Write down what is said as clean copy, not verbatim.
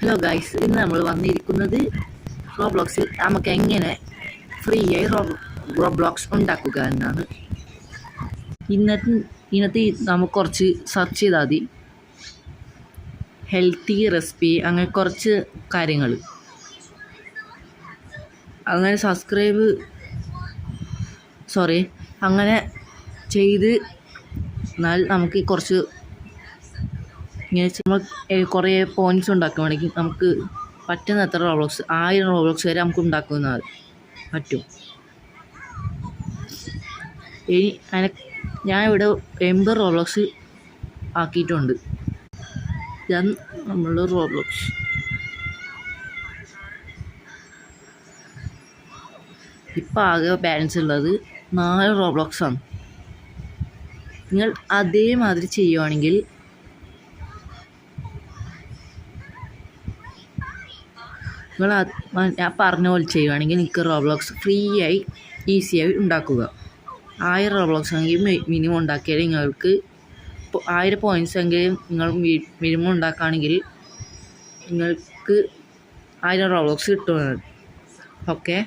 Hello guys, ഇന്ന് നമ്മൾ വന്നിരിക്കുന്നത് റോബ്ലോക്സിൽ നമുക്ക് എങ്ങനെ ഫ്രീ ആയി റോബ്ലോക്സ് ഉണ്ടാക്കുക എന്നാണ്. ഇന്നത്തെ നമുക്ക് കുറച്ച് സെർച്ച് ചെയ്താൽ മതി, ഹെൽത്തി റെസിപ്പി, അങ്ങനെ കുറച്ച് കാര്യങ്ങൾ. അങ്ങനെ അങ്ങനെ ചെയ്ത് എന്നാൽ നമുക്ക് കുറച്ച് ഇങ്ങനെ നമ്മൾ കുറേ പോയിൻറ്റ്സ് ഉണ്ടാക്കുകയാണെങ്കിൽ നമുക്ക് പറ്റുന്ന എത്ര റോബ്ലോക്സ് 1000 റോബ്ലോക്സ് വരെ നമുക്ക് ഉണ്ടാക്കുന്നത് പറ്റും. ഇനി ഞാൻ ഇവിടെ 80 റോബ്ലോക്സ് ആക്കിയിട്ടുണ്ട്. ഞാൻ നമ്മൾ റോബ്ലോക്സ് ഇപ്പം ആകെ ബാലൻസ് ഉള്ളത് 4 റോബ്ലോക്സാണ്. നിങ്ങൾ അതേമാതിരി ചെയ്യുവാണെങ്കിൽ ഞാൻ പറഞ്ഞ പോലെ ചെയ്യുകയാണെങ്കിൽ നിങ്ങൾക്ക് റോബ്ലോക്സ് ഫ്രീ ആയി ഈസിയായി ഉണ്ടാക്കുക. 1000 റോബ്ലോക്സ് ആണെങ്കിൽ മിനിമം ഉണ്ടാക്കിയാൽ നിങ്ങൾക്ക് 1000 പോയിൻറ്റ്സ് എങ്കിലും നിങ്ങൾ മിനിമം ഉണ്ടാക്കുകയാണെങ്കിൽ നിങ്ങൾക്ക് 1000 റോബ്ലോക്സ് കിട്ടുന്നത്. ഓക്കെ.